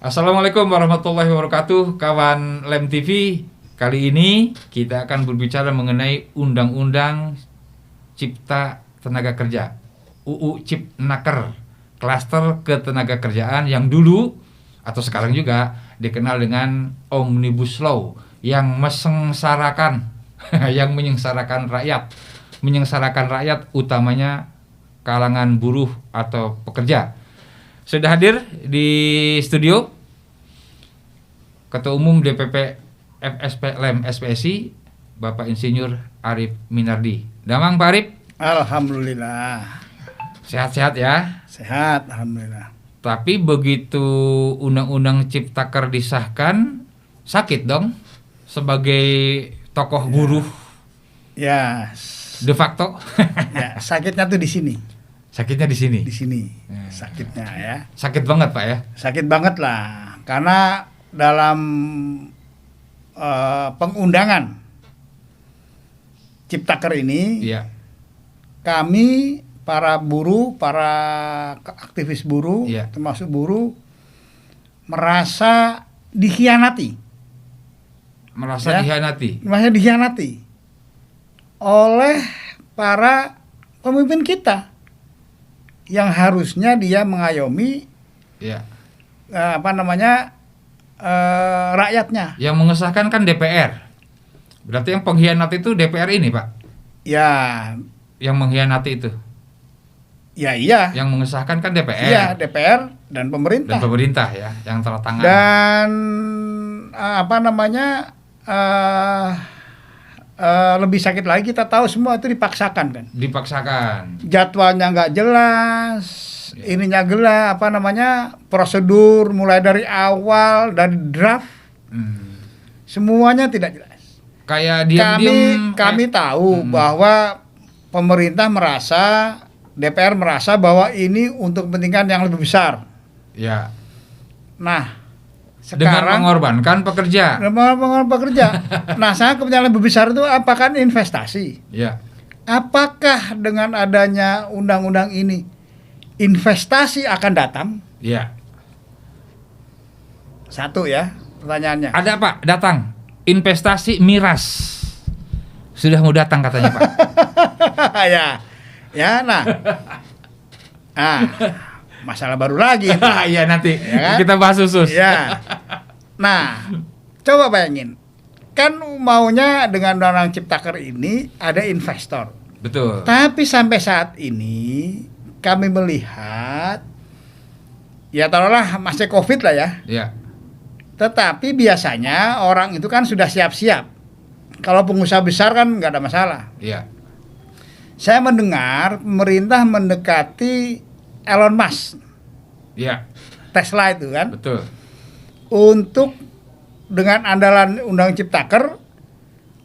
Assalamualaikum warahmatullahi wabarakatuh, kawan Lem TV. Kali ini kita akan berbicara mengenai Undang-Undang Cipta Tenaga Kerja, UU Cipnaker, klaster ketenaga kerjaan yang dulu atau sekarang juga dikenal dengan Omnibus Law yang menyengsarakan rakyat, utamanya kalangan buruh atau pekerja. Sudah hadir di studio Ketua Umum DPP FSP Lem SPSI, Bapak Insinyur Arif Minardi. Damang Pak Arif? Alhamdulillah. Sehat-sehat ya? Sehat, alhamdulillah. Tapi begitu Undang-Undang Ciptaker disahkan, sakit dong sebagai tokoh buruh Ya, de facto. ya sakitnya tuh di sini. Sakitnya di sini. Di sini sakitnya ya. Sakit banget Pak ya? Sakit banget lah, karena dalam pengundangan Ciptaker ini, Iya. kami para buruh, para aktivis buruh, Iya. termasuk buruh, merasa dikhianati. Merasa Ya. Dikhianati oleh para pemimpin kita yang harusnya dia mengayomi Iya. rakyatnya. Yang mengesahkan kan DPR. Berarti yang pengkhianat itu DPR ini, Pak. Ya, Yang mengkhianati itu. ya iya. Yang mengesahkan kan DPR. Iya, DPR dan pemerintah. Dan pemerintah ya, yang tanda tangan. Dan lebih sakit lagi, kita tahu semua itu dipaksakan kan. Dipaksakan. Jadwalnya nggak jelas, Ya. ininya gelap, prosedur mulai dari awal, dari draft, semuanya tidak jelas. Kayak diam-diam. Kami tahu bahwa pemerintah merasa, DPR merasa bahwa ini untuk kepentingan yang lebih besar. Ya. Nah, Dengan sekarang mengorbankan pekerja. Nah, saya kepentingan lebih besar itu apakah investasi? Ya. Apakah dengan adanya undang-undang ini investasi akan datang? Ya. Satu ya pertanyaannya. Ada Pak, datang. Investasi miras. Sudah mau datang katanya Pak. Nah, masalah baru lagi. Iya nanti Ya kan? kita bahas khusus. Ya. Nah, coba bayangin. Kan maunya dengan undang-undang Ciptaker ini ada investor. Betul. Tapi sampai saat ini kami melihat, ya taruhlah masih COVID lah ya. Ya. Tetapi biasanya orang itu kan sudah siap-siap. Kalau pengusaha besar kan nggak ada masalah. Ya. Saya mendengar pemerintah mendekati Elon Musk, Ya. Tesla itu kan, Betul. untuk dengan andalan Undang Ciptaker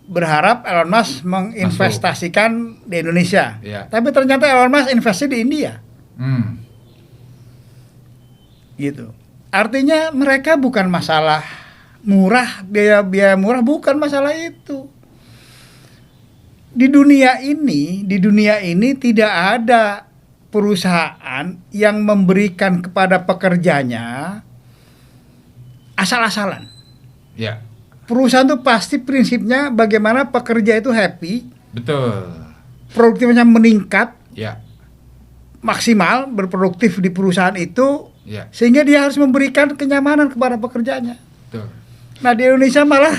berharap Elon Musk menginvestasikan di Indonesia. Ya. Tapi ternyata Elon Musk investasi di India. Gitu. Artinya mereka bukan masalah murah, biaya murah, bukan masalah itu. Di dunia ini tidak ada perusahaan yang memberikan kepada pekerjanya asal-asalan. Ya. Perusahaan itu pasti prinsipnya bagaimana pekerja itu happy, Betul. produktivitasnya meningkat, Ya. maksimal berproduktif di perusahaan itu, Ya. sehingga dia harus memberikan kenyamanan kepada pekerjanya. Betul. Nah, di Indonesia malah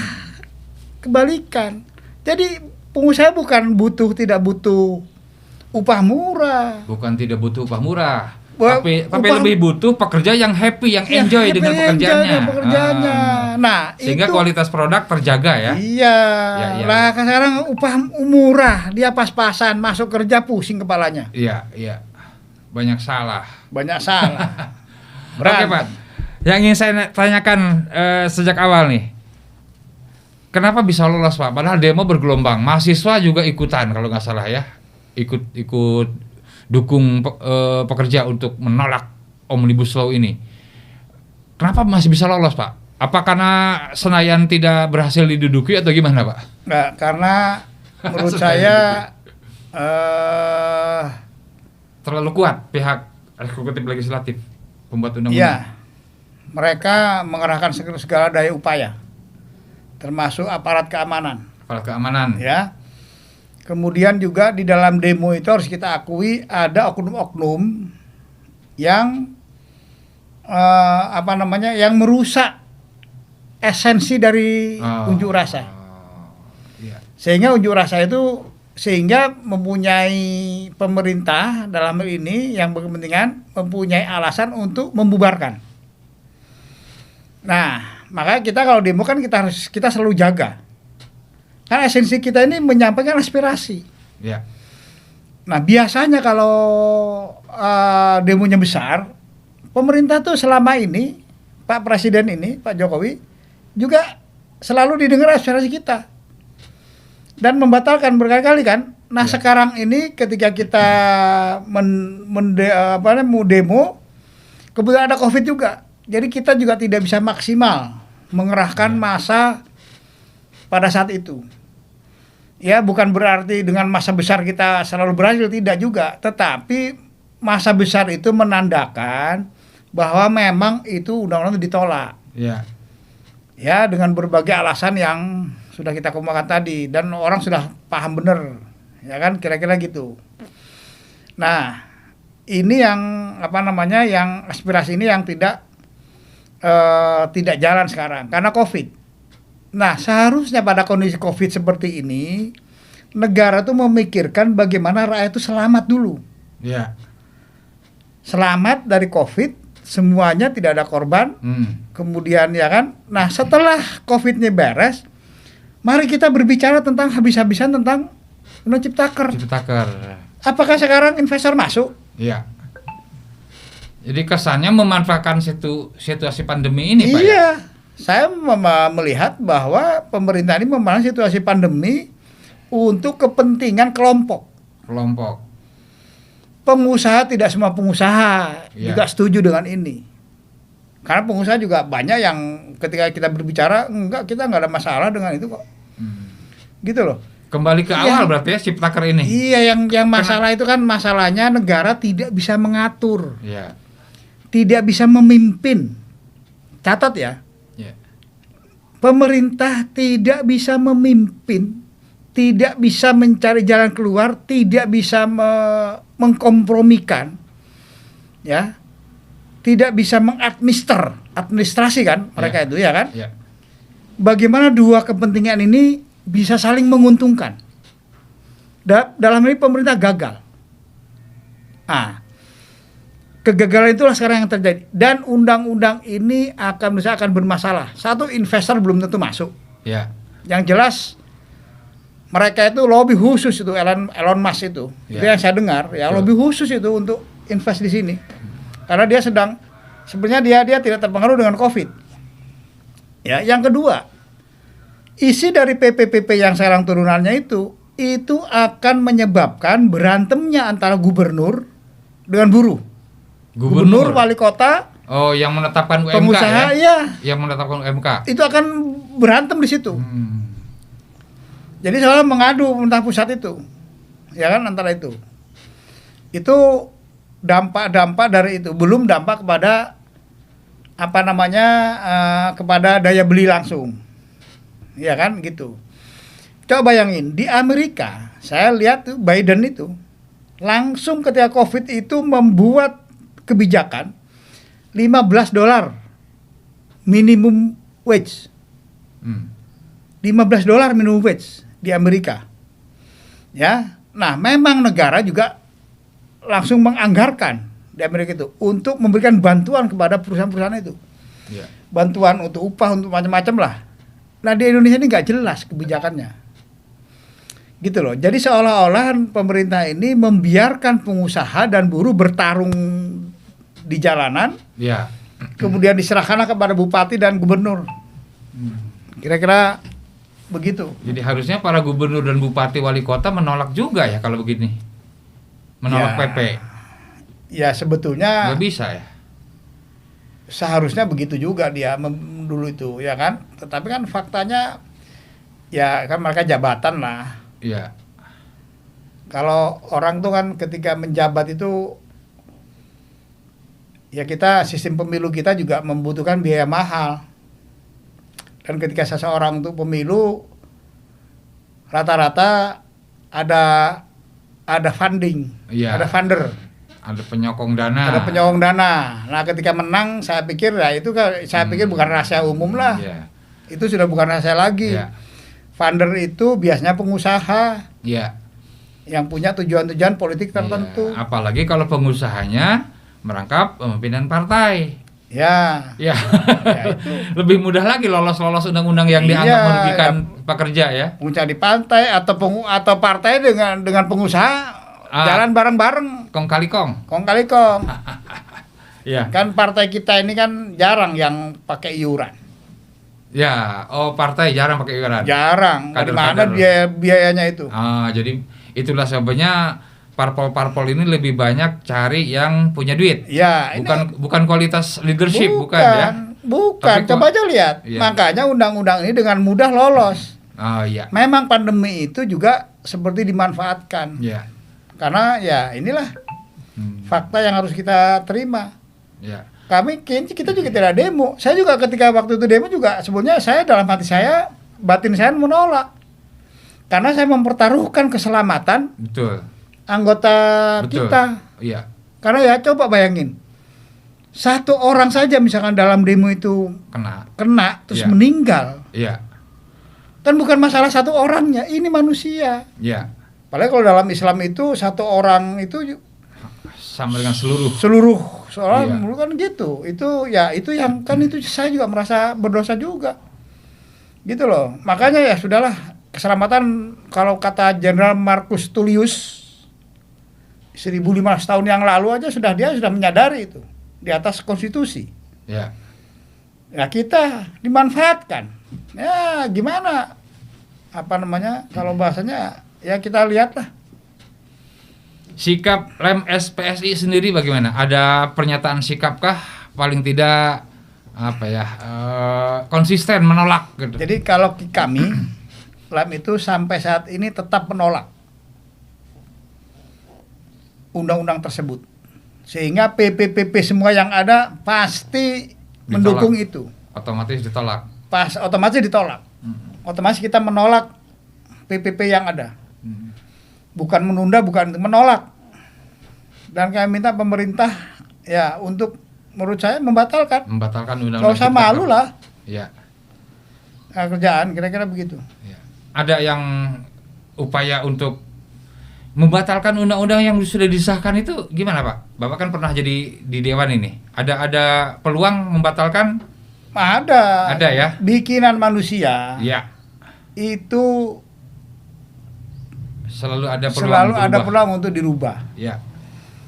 kebalikan. Jadi pengusaha tidak butuh upah murah. Bukan tidak butuh upah murah. Wah, Tapi upah- lebih butuh pekerja yang happy, yang enjoy dengan pekerjaannya. Nah, sehingga itu, kualitas produk terjaga ya. Iya. Ya. Lah sekarang upah murah, dia pas-pasan masuk kerja pusing kepalanya. Iya. Banyak salah. Banyak salah. Oke Pak. Yang ingin saya tanyakan sejak awal nih. Kenapa bisa lolos Pak? Padahal demo bergelombang. Mahasiswa juga ikutan kalau nggak salah ya. Ikut dukung pekerja untuk menolak Omnibus Law ini. Kenapa masih bisa lolos Pak? Apa karena Senayan tidak berhasil diduduki atau gimana Pak? Nggak, karena menurut saya terlalu kuat pihak eksekutif legislatif pembuat undang-undang. ya mereka mengerahkan segala daya upaya, termasuk aparat keamanan. Aparat keamanan. Ya. Kemudian juga di dalam demo itu harus kita akui ada oknum-oknum yang yang merusak esensi dari unjuk rasa. Iya. Sehingga unjuk rasa itu mempunyai pemerintah dalam hal ini yang berkepentingan mempunyai alasan untuk membubarkan. Nah, maka kita kalau demo kan kita selalu jaga. Karena esensi kita ini menyampaikan aspirasi. Ya. Nah, biasanya kalau demonya besar, pemerintah tuh selama ini, Pak Presiden ini, Pak Jokowi, juga selalu didengar aspirasi kita. Dan membatalkan berkali-kali kan. Nah, sekarang ini ketika kita mau demo, kebetulan ada COVID juga. Jadi kita juga tidak bisa maksimal mengerahkan massa pada saat itu. Ya, bukan berarti dengan massa besar kita selalu berhasil, tidak juga. Tetapi massa besar itu menandakan bahwa memang itu undang-undang itu ditolak. Ya. Ya, dengan berbagai alasan yang sudah kita kemukakan tadi. Dan orang sudah paham benar. Ya kan, kira-kira gitu. Nah, ini yang yang aspirasi ini yang tidak jalan sekarang karena COVID. Nah, seharusnya pada kondisi COVID seperti ini, negara itu memikirkan bagaimana rakyat itu selamat dulu. Ya. Selamat dari COVID, semuanya tidak ada korban. Kemudian ya kan, nah setelah COVID-nya beres, mari kita berbicara tentang habis-habisan tentang Undang Ciptaker. Apakah sekarang investor masuk? Iya. Jadi kesannya memanfaatkan situasi pandemi ini, Pak. Iya. Saya melihat bahwa pemerintah ini memandang situasi pandemi untuk kepentingan kelompok. Pengusaha, tidak semua pengusaha juga setuju dengan ini. Karena pengusaha juga banyak yang ketika kita berbicara, kita nggak ada masalah dengan itu kok. Gitu loh. Kembali ke awal berarti ya Ciptaker ini. Iya, yang masalah itu kan masalahnya negara tidak bisa mengatur. Iya. Tidak bisa memimpin. Catat ya. Pemerintah tidak bisa memimpin, tidak bisa mencari jalan keluar, tidak bisa mengkompromikan, ya, tidak bisa administrasi kan mereka itu ya kan. Bagaimana dua kepentingan ini bisa saling menguntungkan? Dalam ini pemerintah gagal. Kegagalan itulah sekarang yang terjadi, dan undang-undang ini akan bermasalah. Satu, investor belum tentu masuk. Ya. Yang jelas mereka itu lobby khusus itu Elon Musk itu. Itu yang saya dengar ya, lobby khusus itu untuk invest di sini. Karena dia sebenarnya dia tidak terpengaruh dengan COVID. Ya, yang kedua, isi dari PP yang sekarang turunannya itu akan menyebabkan berantemnya antara gubernur dengan buruh. Gubernur, wali kota, yang menetapkan UMK, pengusaha, yang menetapkan UMK. Itu akan berantem di situ. Jadi soalnya mengadu pemerintah pusat itu, ya kan, antara itu. Itu dampak dari itu, belum dampak kepada kepada daya beli langsung, ya kan, gitu. Coba bayangin di Amerika, saya lihat tuh Biden itu langsung ketika COVID itu membuat kebijakan $15 minimum wage. $15 minimum wage di Amerika. Ya. Nah, memang negara juga langsung menganggarkan di Amerika itu untuk memberikan bantuan kepada perusahaan-perusahaan itu. Bantuan untuk upah, untuk macam-macam lah. Nah, di Indonesia ini nggak jelas kebijakannya. Gitu loh. Jadi seolah-olah pemerintah ini membiarkan pengusaha dan buruh bertarung di jalanan, kemudian diserahkanlah kepada bupati dan gubernur. Kira-kira begitu. Jadi harusnya para gubernur dan bupati wali kota menolak juga ya kalau begini, menolak PP. Ya sebetulnya nggak bisa ya. Seharusnya begitu juga dia dulu itu, ya kan. Tetapi kan faktanya, ya kan mereka jabatan lah. Iya. Kalau orang tuh kan ketika menjabat itu ya kita sistem pemilu kita juga membutuhkan biaya mahal. Dan ketika seseorang untuk pemilu rata-rata ada funding, Iya. ada funder, Ada penyokong dana. ada penyokong dana. Nah, ketika menang saya pikir ya itu saya pikir bukan rahasia umum lah. Iya. Itu sudah bukan rahasia lagi. Iya. Funder itu biasanya pengusaha Iya. yang punya tujuan-tujuan politik tertentu. Iya. Apalagi kalau pengusahanya merangkap pemimpinan partai. Ya. Ya. Ya, itu. Lebih mudah lagi lolos undang-undang yang Iya, dianggap merugikan pekerja ya. Pengusaha di pantai atau partai dengan pengusaha jalan bareng-bareng, Kong kali kong. kong kali kong. Ya. Kan partai kita ini kan jarang yang pakai iuran. Ya, oh partai jarang pakai iuran. Jarang. Dari mana Kader-kader. biayanya itu? Ah, jadi itulah sebabnya parpol-parpol ini lebih banyak cari yang punya duit. Ya, ini Bukan kualitas leadership, bukan ya. Bukan, Tapi coba aja lihat. Iya. Makanya undang-undang ini dengan mudah lolos. Oh iya. Memang pandemi itu juga seperti dimanfaatkan. Ya. Karena ya inilah fakta yang harus kita terima. Ya. Kita juga tidak demo. Saya juga ketika waktu itu demo juga sebenarnya saya dalam hati saya, batin saya menolak. Karena saya mempertaruhkan keselamatan Betul. anggota Betul. kita. Iya. Karena ya coba bayangin. Satu orang saja misalkan dalam demo itu kena terus Iya. meninggal. Iya. Kan bukan masalah satu orangnya, ini manusia. Iya. Padahal kalau dalam Islam itu satu orang itu Sama dengan seluruh. soalnya Iya. kan gitu. Itu yang kan itu saya juga merasa berdosa juga. Gitu loh. Makanya ya sudahlah, keselamatan kalau kata Jenderal Marcus Tullius 1500 tahun yang lalu aja dia sudah menyadari itu di atas konstitusi. Ya. Ya kita dimanfaatkan. Ya gimana? Apa namanya? Kalau bahasanya ya kita lihatlah. Sikap Lem SPSI sendiri bagaimana? Ada pernyataan sikapkah paling tidak konsisten menolak gitu? Jadi kalau kami Lem itu sampai saat ini tetap menolak undang-undang tersebut. Sehingga PP semua yang ada pasti mendukung itu. Otomatis ditolak. Otomatis ditolak. Otomatis kita menolak PPP yang ada. Bukan menunda, bukan menolak. Dan kami minta pemerintah ya untuk menurut saya membatalkan. Membatalkan undang-undang. Nggak usah malu lah. Iya. Nah, kerjaan kira-kira begitu. Ya. Ada yang upaya untuk membatalkan undang-undang yang sudah disahkan itu gimana Pak? Bapak kan pernah jadi di Dewan ini. Ada peluang membatalkan? Ada. Ada ya? Bikinan manusia. Ya. Itu Selalu ada peluang. selalu ada berubah. peluang untuk dirubah. Ya.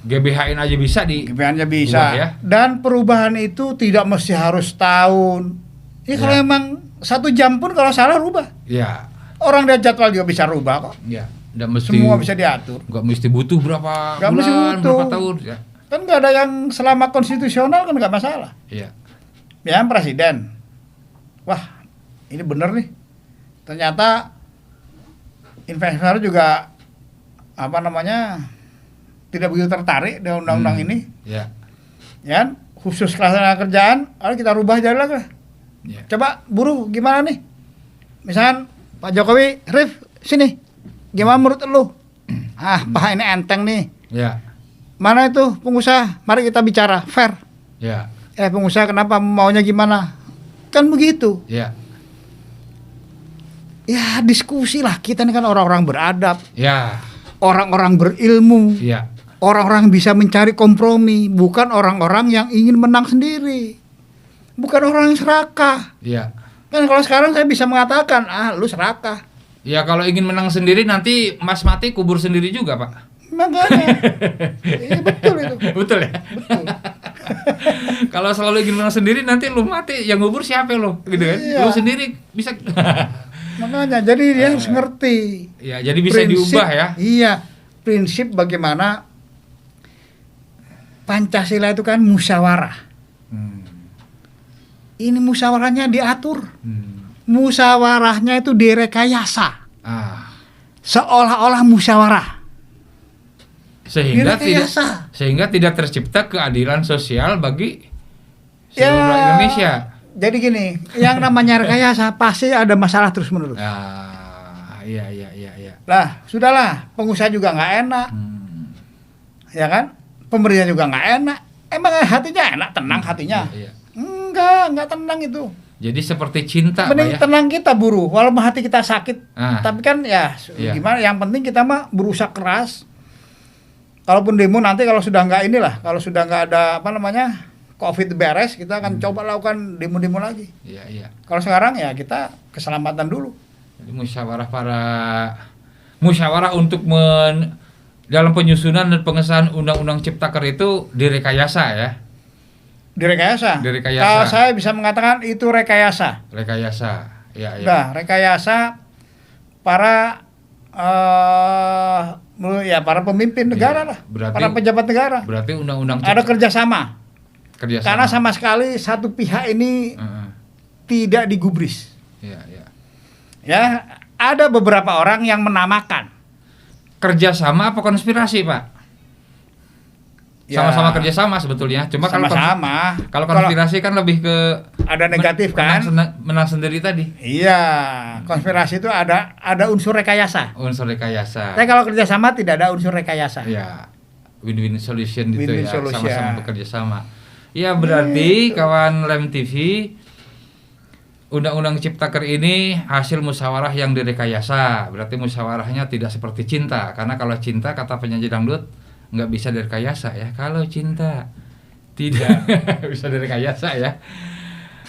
GBHN aja bisa di. Gimana bisa. Ubah ya? Dan perubahan itu tidak mesti harus tahun. Ini kalau Ya. emang 1 jam pun kalau salah rubah. Ya. Orang dia jadwal juga bisa rubah kok. Ya. Nggak mesti. Semua bisa diatur. Nggak mesti butuh berapa Nggak bulan, mesti butuh. berapa tahun. Ya. Kan nggak ada yang selama konstitusional kan nggak masalah. Iya. Ya presiden. Wah ini bener nih. Ternyata investor juga tidak begitu tertarik dengan undang-undang ini. Ya. Ya kan? Khusus kelas tenaga kerjaan, ayo kita rubah jadi lagi. Ya. Coba buruh gimana nih? Misalkan Pak Jokowi, Rif, sini. Gimana menurut lu? Pak ini enteng nih. Ya. Mana itu pengusaha? Mari kita bicara fair. Ya. Pengusaha kenapa maunya gimana? Kan begitu. Ya. Ya diskusi lah, kita ini kan orang-orang beradab, Ya. orang-orang berilmu, Ya. orang-orang bisa mencari kompromi, bukan orang-orang yang ingin menang sendiri, bukan orang yang serakah. Ya. Kan kalau sekarang saya bisa mengatakan, lu serakah. Ya kalau ingin menang sendiri nanti Mas mati kubur sendiri juga Pak. Makanya, betul itu. Betul ya. Betul. Kalau selalu ingin menang sendiri nanti lu mati yang ngubur siapa lo gitu kan? Iya. Lu sendiri bisa. Makanya, jadi dia harus ngerti. Ya jadi bisa diubah ya. Iya, prinsip bagaimana Pancasila itu kan musyawarah. Ini musyawarahnya diatur. Musyawarahnya itu direkayasa. Seolah-olah musyawarah. sehingga tidak tercipta keadilan sosial bagi seluruh Indonesia. Jadi gini, yang namanya rekayasa pasti ada masalah terus menerus. Iya. Lah, sudahlah, pengusaha juga nggak enak, ya kan? Pemerintah juga nggak enak. Emang hatinya enak, tenang hatinya? Iya. Enggak tenang itu. Jadi seperti cinta, mending tenang kita buruh, walaupun hati kita sakit. Tapi kan ya gimana? Yang penting kita mah berusaha keras. Kalaupun demo nanti kalau sudah nggak kalau sudah nggak ada COVID beres, kita akan coba lakukan demo-demo lagi. Iya. Kalau sekarang ya kita keselamatan dulu. Jadi musyawarah untuk dalam penyusunan dan pengesahan undang-undang Ciptaker itu direkayasa ya. Direkayasa. Kalau saya bisa mengatakan itu rekayasa. Iya. Nah, rekayasa para para pemimpin negara lah, para pejabat negara. Berarti undang-undang ada kerjasama. Karena sama sekali satu pihak ini tidak digubris. Iya. Ya, ada beberapa orang yang menamakan kerjasama apa konspirasi, Pak? Sama-sama kerjasama sebetulnya. Cuma kalau konspirasi kan lebih ke ada negatif kan? Menang sendiri tadi. Iya, konspirasi itu ada unsur rekayasa. Tapi kalau kerjasama tidak ada unsur rekayasa. Iya, win-win solution gitu ya. Sama-sama bekerja sama. Ya berarti kawan Lem TV, Undang-Undang Ciptaker ini hasil musyawarah yang direkayasa. Berarti musyawarahnya tidak seperti cinta. Karena kalau cinta, kata penyanyi dangdut, nggak bisa direkayasa ya. Kalau cinta tidak bisa direkayasa ya.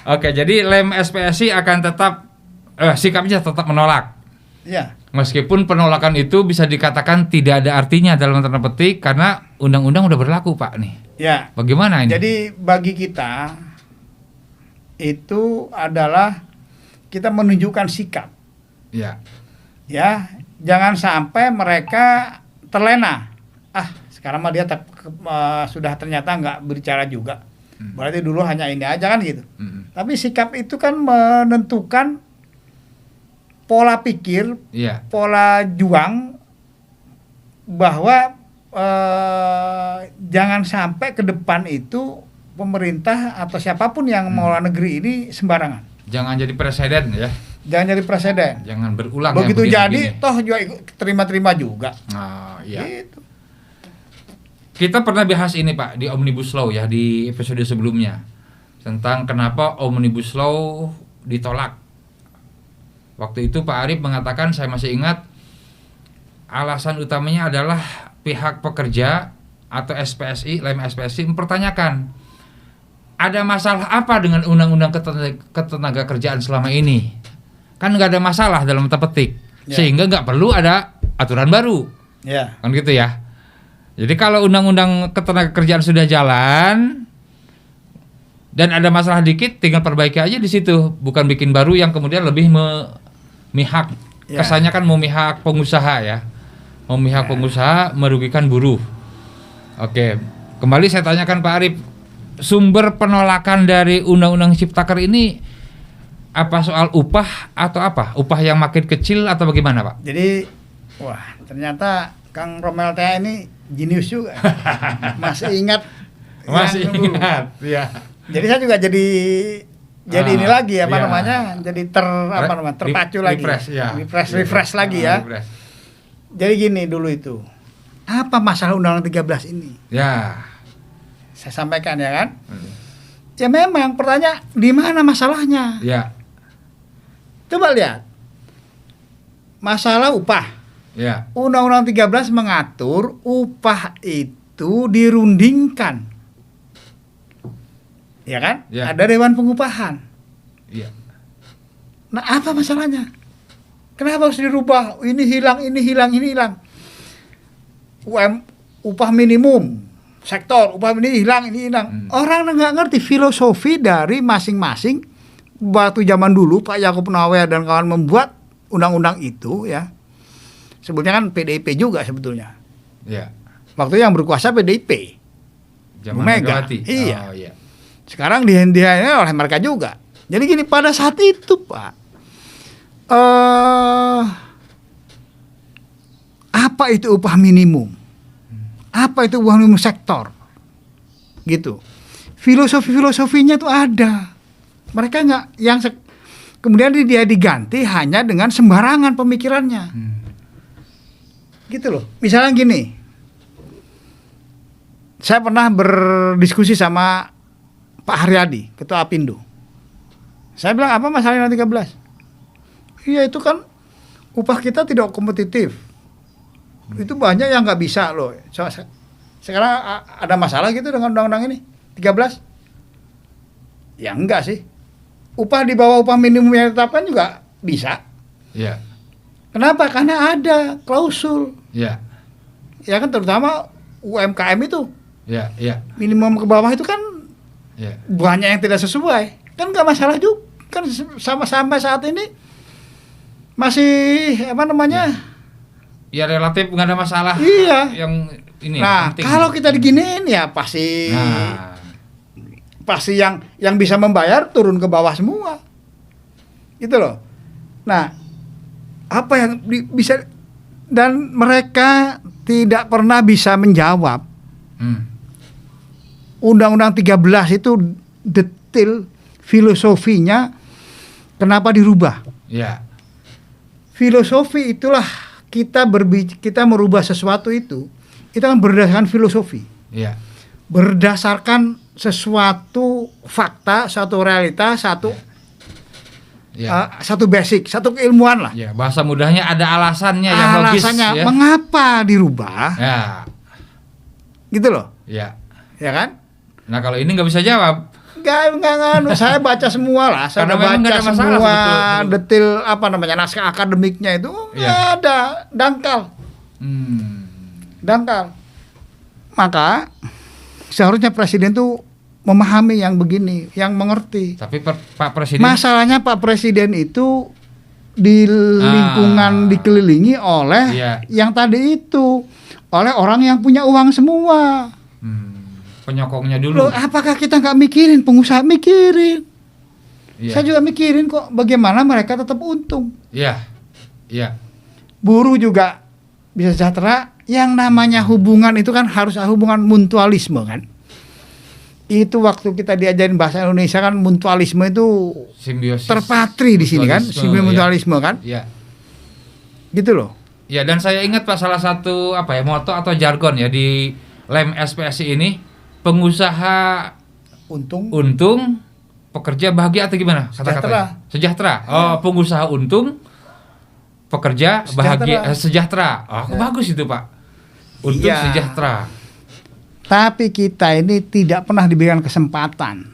Oke, jadi Lem SPSI akan tetap sikapnya tetap menolak. Ya. Meskipun penolakan itu bisa dikatakan tidak ada artinya dalam tanda petik karena undang-undang udah berlaku, Pak nih. Ya. Bagaimana ini? Jadi bagi kita itu adalah kita menunjukkan sikap. Ya. Ya, jangan sampai mereka terlena. Sekarang mah dia sudah ternyata nggak berbicara juga. Berarti dulu hanya ini aja kan gitu. Tapi sikap itu kan menentukan pola pikir, pola juang bahwa jangan sampai ke depan itu pemerintah atau siapapun yang mengelola negeri ini sembarangan. Jangan jadi presiden ya. Jangan berulang. Begitu jadi toh juga terima-terima juga. Gitu. Kita pernah bahas ini Pak di Omnibus Law ya di episode sebelumnya tentang kenapa Omnibus Law ditolak. Waktu itu Pak Arief mengatakan, saya masih ingat, alasan utamanya adalah pihak pekerja atau SPSI, Lem SPSI mempertanyakan ada masalah apa dengan undang-undang ketenaga kerjaan selama ini. Kan nggak ada masalah dalam tanda petik, sehingga nggak perlu ada aturan baru. Kan gitu ya. Jadi kalau undang-undang ketenaga kerjaan sudah jalan dan ada masalah dikit, tinggal perbaiki aja di situ, bukan bikin baru yang kemudian lebih memihak. Kesannya kan memihak pengusaha ya, memihak pengusaha, merugikan buruh. Oke, kembali saya tanyakan Pak Arief, sumber penolakan dari Undang-Undang Ciptaker ini apa soal upah atau apa? Upah yang makin kecil atau bagaimana Pak? Jadi, ternyata Kang Romel Teh ini jenius juga. Masih ingat. Ya. Jadi saya juga jadi ini lagi jadi terpacu lagi. Refresh lagi ya. Jadi gini dulu itu. Apa masalah Undang-Undang 13 ini? Ya. Saya sampaikan ya kan. Ya memang pertanyaan di mana masalahnya? Ya. Coba lihat. Masalah upah. Ya. Undang-Undang 13 mengatur upah itu dirundingkan. Ya kan? Ya. Ada Dewan Pengupahan. Iya. Nah, apa masalahnya? Kenapa harus dirubah? Ini hilang. Upah minimum sektor, upah ini hilang. Orang nggak ngerti filosofi dari masing-masing. Waktu zaman dulu Pak Yakub Nawea dan kawan membuat undang-undang itu ya. Sebetulnya kan PDIP juga sebetulnya. Iya. Waktu yang berkuasa PDIP. Zaman Mega. Megawati. Iya. Oh, iya. Sekarang dihentikan oleh mereka juga. Jadi gini, pada saat itu Pak, apa itu upah minimum? Apa itu upah minimum sektor? Gitu. Filosofinya tuh ada. Mereka nggak kemudian dia diganti hanya dengan sembarangan pemikirannya. Gitu loh. Misalnya gini. Saya pernah berdiskusi sama Pak Haryadi, Ketua Apindo. Saya bilang, apa masalahnya 13? Iya, itu kan upah kita tidak kompetitif. Itu banyak yang nggak bisa loh. Sekarang ada masalah gitu dengan undang-undang ini 13? Ya enggak sih. Upah di bawah upah minimum yang ditetapkan juga bisa. Iya. Kenapa? Karena ada klausul. Iya. Ya kan, terutama UMKM itu. Iya, iya. Minimum ke bawah itu kan Iya. banyak yang tidak sesuai. Kan nggak masalah juga. Kan sama-sama saat ini masih apa namanya? Ya relatif nggak ada masalah. Iya. Yang ini. Nah, penting. kalau kita diginiin ya pasti Nah, pasti yang bisa membayar turun ke bawah semua. Gitu loh. Nah, apa yang bisa, dan mereka tidak pernah bisa menjawab. Undang-Undang 13 itu detail filosofinya kenapa dirubah. Iya. Filosofi itulah kita merubah sesuatu itu kan berdasarkan filosofi. Iya. Berdasarkan sesuatu fakta, satu realita, satu basic, satu keilmuan lah. Ya, bahasa mudahnya ada alasannya yang logis. Alasannya Ya. mengapa dirubah? Ya. Gitu loh. Ya. Ya kan? Nah, kalau ini nggak bisa jawab. Enggak, saya baca semua lah. Saya Karena udah memang nggak baca ada masalah semua sebetulnya. detail apa namanya naskah akademiknya itu nggak ada, dangkal. Dangkal. Maka seharusnya presiden tuh memahami yang begini, yang mengerti. Tapi Pak Presiden. Masalahnya Pak Presiden itu di lingkungan dikelilingi oleh yang tadi itu, oleh orang yang punya uang semua. Penyokongnya dulu. Loh, apakah kita nggak mikirin? Pengusaha mikirin. Iya. Saya juga mikirin kok bagaimana mereka tetap untung. Iya. Iya. Buruh juga bisa sejahtera. Yang namanya hubungan itu kan harus hubungan mutualisme kan. Itu waktu kita diajarin bahasa Indonesia kan mutualisme itu Simbiosis. terpatri di sini kan, simbiosis mutualisme kan. Iya. Gitu loh. Ya, dan saya ingat Pak, salah satu moto atau jargon ya di lem SPSI ini, pengusaha untung, pekerja bahagia atau gimana kata-katanya? Sejahtera. Oh, pengusaha untung, pekerja bahagia, sejahtera. Oh, bagus itu Pak. Untung sejahtera. Tapi kita ini tidak pernah diberikan kesempatan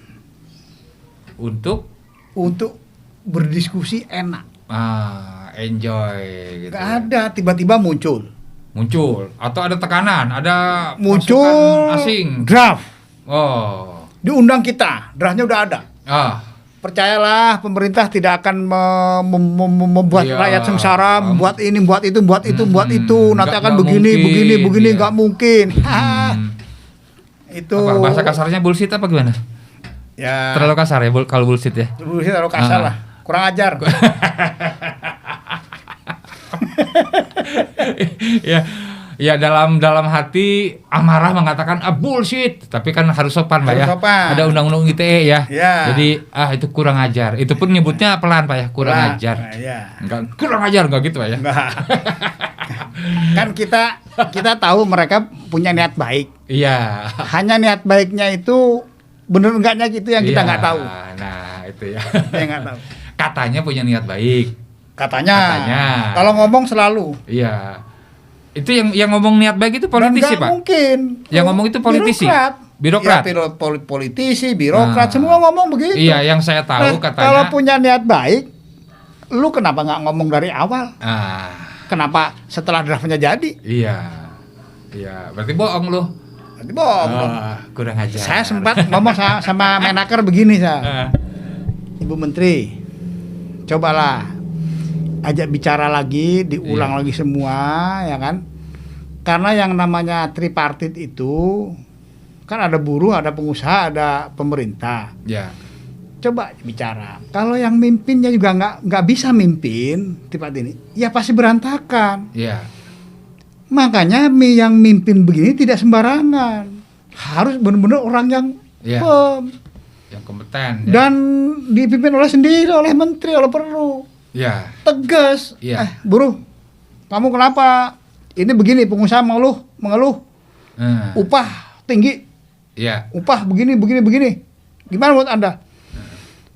untuk berdiskusi enak. Enjoy gitu. Gak ada, tiba-tiba muncul atau ada tekanan, ada muncul masukan asing, draft. Oh, diundang kita, draftnya udah ada. Percayalah, pemerintah tidak akan membuat rakyat sengsara, membuat ini, buat itu, buat itu. Nanti akan begini, nggak mungkin. Itu bahasa kasarnya bullshit apa gimana? Ya. Terlalu kasar ya kalau bullshit ya. Bullshit terlalu kasar lah, kurang ajar. Ya dalam hati amarah mengatakan bullshit, tapi kan harus sopan Pak ya. Ada undang-undang ITE ya. Jadi itu kurang ajar. Itu pun nyebutnya pelan Pak ya, kurang ajar. Enggak kurang ajar enggak gitu Pak ya. Kan kita tahu mereka punya niat baik. Iya. Hanya niat baiknya itu bener enggaknya gitu yang kita nggak tahu. Nah, itu ya. Kita nggak tahu. Katanya punya niat baik. Katanya. Kalau ngomong selalu. Iya. Itu yang ngomong niat baik itu politisi Pak. Mungkin. Yang ngomong itu politisi. Birokrat. Ya, politisi, birokrat, semua ngomong begitu. Iya, yang saya tahu katanya. Kalau punya niat baik, lu kenapa nggak ngomong dari awal? Kenapa setelah draftnya jadi? Iya, berarti bohong lu. Berarti bohong. Kurang ajar. Saya sempat ngomong sama Menaker begini Ibu Menteri, cobalah ajak bicara lagi, diulang lagi semua, ya kan? Karena yang namanya tripartit itu kan ada buruh, ada pengusaha, ada pemerintah. Ya. Coba bicara. Kalau yang mimpinnya juga nggak bisa mimpin tripartit ini, ya pasti berantakan. Iya. Makanya yang mimpin begini tidak sembarangan. Harus benar-benar orang yang Iya. firm. Yang kompeten. Ya. Dan dipimpin oleh sendiri, oleh menteri, oleh perlu. Ya. Tegas. Iya. Buruh, kamu kenapa? Ini begini, pengusaha mengeluh. Upah tinggi. Iya. Upah begini. Gimana menurut Anda?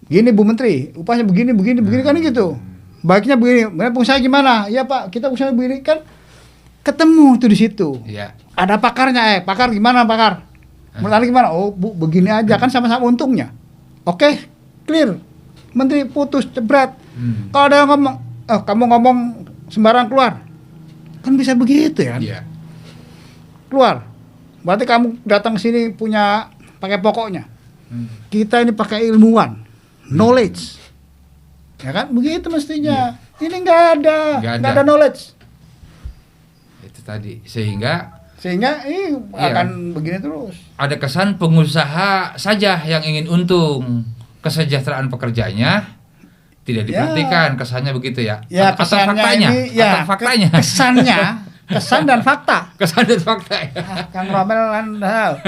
Gini Bu Menteri, upahnya begini kan gitu. Baiknya begini. Pengusaha gimana? Ya Pak, kita usaha begini kan. Ketemu tuh di situ. Iya. Ada pakarnya, pakar gimana pakar? Menurut Anda gimana? Oh Bu, begini aja kan sama-sama untungnya. Oke, clear. Menteri putus, jebret. Kalau ada yang ngomong, kamu ngomong sembarang keluar. Kan bisa begitu ya. Iya. Keluar. Berarti kamu datang sini punya pakai pokoknya. Kita ini pakai ilmuwan, knowledge. Ya kan? Begitu mestinya. Ini nggak ada knowledge. Itu tadi. Sehingga Iya. Akan begini terus. ada kesan pengusaha saja yang ingin untung, kesejahteraan pekerjanya tidak diperhatikan, kesannya begitu ya. Ya, Atau kesannya faktanya, ini ya, atau faktanya. kesan dan fakta. Kesan dan fakta ya. Kang Romel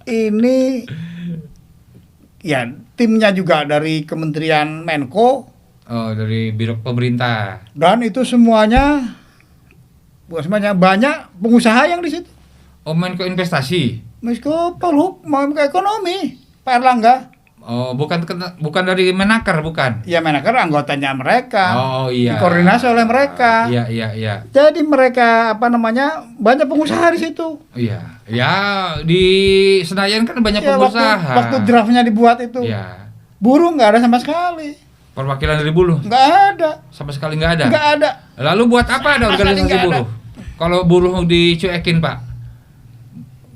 ini ya timnya juga dari Kementerian Menko Oh, dari biro pemerintah. dan itu semuanya banyak pengusaha yang di situ. Oh, Menko Investasi. Menko Ekonomi, Pak Erlangga. Oh, bukan dari Menaker, bukan. Ya Menaker anggotanya mereka. Oh, iya. Dikoordinasi oleh mereka. Iya. Jadi mereka banyak pengusaha di situ. Iya. Ya, di Senayan kan banyak Ya, pengusaha. waktu draftnya dibuat itu, Iya. buruh nggak ada sama sekali, Perwakilan dari buruh nggak ada, sama sekali nggak ada. nggak ada. Lalu buat apa ada Sama sekali organisasi nggak ada. buruh? Kalau buruh dicuekin, Pak.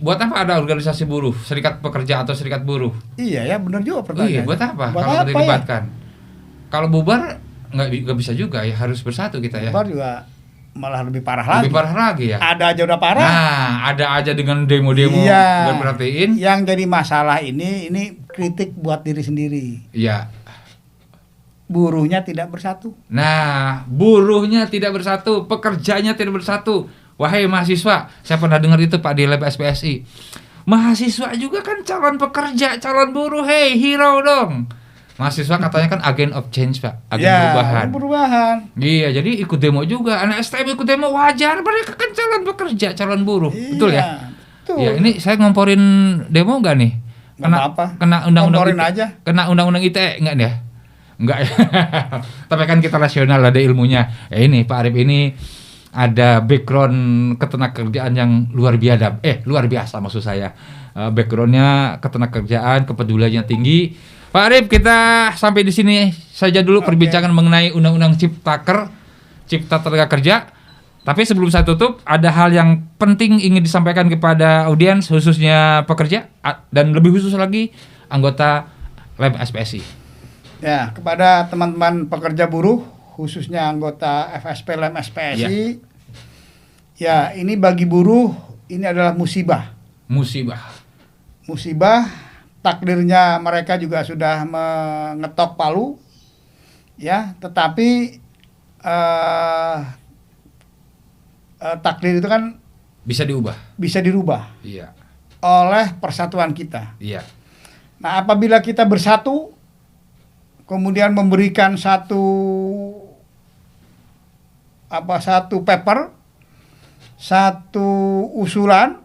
Buat apa ada organisasi buruh, serikat pekerja atau serikat buruh? Iya ya, benar juga Iya, pertanyaannya. buat apa? Buat Kalau apa dilibatkan. Kalau bubar nggak bisa juga ya, harus bersatu kita ya. Bubar juga malah lebih parah lagi. Lebih parah lagi ya. Ada aja udah parah. Nah, ada aja dengan demo-demo Iya. nggak perhatiin. Yang jadi masalah ini kritik buat diri sendiri. Iya. Buruhnya tidak bersatu. Nah, buruhnya tidak bersatu, pekerjanya tidak bersatu. Wahai mahasiswa, saya pernah dengar itu Pak di lab SPSI. Mahasiswa juga kan calon pekerja, calon buruh, hey hero dong. Mahasiswa katanya kan agen of change, Pak, agen perubahan. Iya, jadi ikut demo juga. Anak STM ikut demo wajar, mereka kan calon pekerja, calon buruh. Iya, Betul ya? betul. Ya, ini saya ngomporin demo nggak nih? Nggak apa-apa. Kena undang-undang Ngomporin aja. Kena undang-undang ITE nggak nih ya? Enggak ya. Tapi kan kita rasional, ada ilmunya. Ini Pak Arif ini ada background ketenagakerjaan yang luar biasa maksud saya. Backgroundnya ketenagakerjaan, kepeduliannya tinggi. Pak Arif, kita sampai di sini saja dulu perbincangan mengenai Undang-Undang Cipta Tenaga Kerja. Tapi sebelum saya tutup, ada hal yang penting ingin disampaikan kepada audiens, khususnya pekerja dan lebih khusus lagi anggota LEM SPSI. Ya, kepada teman-teman pekerja buruh, khususnya anggota FSP LEM SPSI, ya ini bagi buruh ini adalah musibah. Musibah, takdirnya mereka juga sudah mengetok palu, ya, tetapi takdir itu kan Bisa dirubah. Iya. Oleh persatuan kita. Iya. Nah, apabila kita bersatu, kemudian memberikan satu paper, satu usulan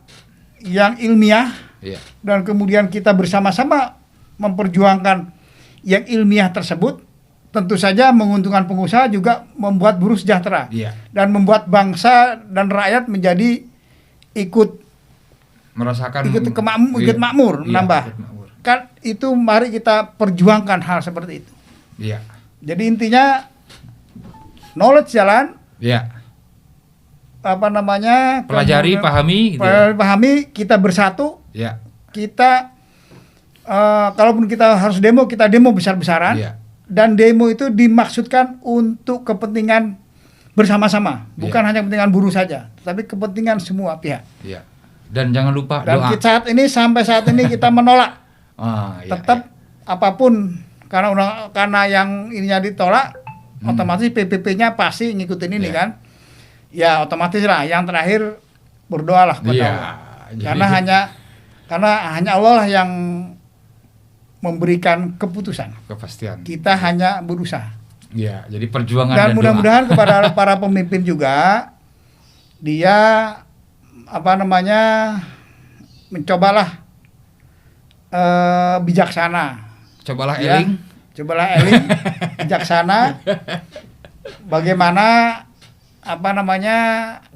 yang ilmiah, Iya. dan kemudian kita bersama-sama memperjuangkan yang ilmiah tersebut, tentu saja menguntungkan pengusaha, juga membuat buruh sejahtera, Iya. dan membuat bangsa dan rakyat menjadi ikut Merasakan makmur, Iya, menambah. ikut makmur. Kan itu mari kita perjuangkan hal seperti itu. Iya. Jadi intinya knowledge jalan, Iya. kemudian Pelajari, pahami gitu ya. pahami, kita bersatu, Iya. kita kalaupun kita harus demo, kita demo besar-besaran. Iya. Dan demo itu dimaksudkan untuk kepentingan bersama-sama, bukan hanya kepentingan buruh saja, tapi kepentingan semua pihak. Iya. Dan jangan lupa Dan doa. sampai saat ini kita menolak Iya, tetap apapun, karena yang ininya ditolak, otomatis PPP-nya pasti ngikutin ini Iya. kan. ya otomatis lah. Yang terakhir berdoalah kepada Iya. Allah. Jadi- Karena hanya Allah lah yang memberikan keputusan. kepastian. Kita hanya berusaha. Iya, jadi perjuangan Dan dan mudah-mudahan kepada para pemimpin juga, dia mencobalah bijaksana. Cobalah Ya, eling. cobalah eling, bijaksana. Bagaimana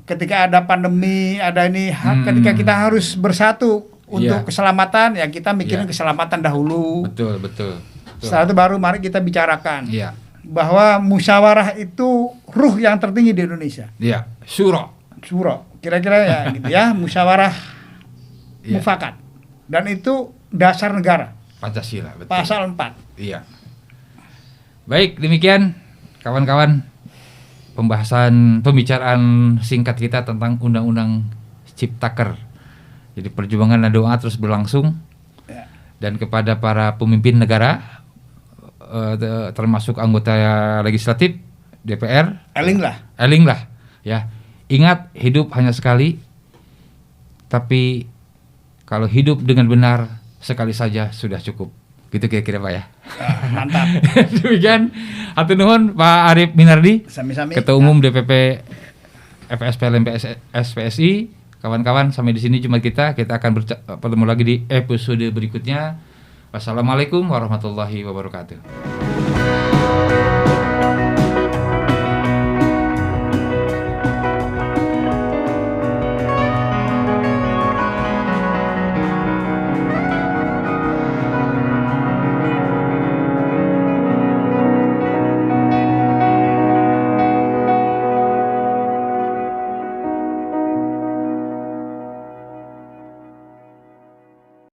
ketika ada pandemi, ada ini, ketika kita harus bersatu untuk Iya. keselamatan, ya kita mikirin Iya. keselamatan dahulu. Betul. Setelah itu baru mari kita bicarakan Iya. bahwa musyawarah itu ruh yang tertinggi di Indonesia. Iya, syuro. Suro, kira-kira ya gitu ya, musyawarah Iya. mufakat. Dan itu dasar negara, Pancasila, betul. pasal 4. Iya. Baik, demikian kawan-kawan pembicaraan singkat kita tentang Undang-Undang Ciptaker. Jadi perjuangan dan doa terus berlangsung. Ya. Dan kepada para pemimpin negara termasuk anggota legislatif DPR, Eling lah. eling lah ya. Ingat, hidup hanya sekali. Tapi kalau hidup dengan benar sekali saja sudah cukup. Gitu kira-kira Pak ya. Mantap. Demikian hatur nuhun Pak Arief Minardi, Sami-sami. Ketua Umum DPP FSP LMP SPSI. Kawan-kawan, sampai di sini cuma kita akan bertemu lagi di episode berikutnya. Wassalamualaikum warahmatullahi wabarakatuh.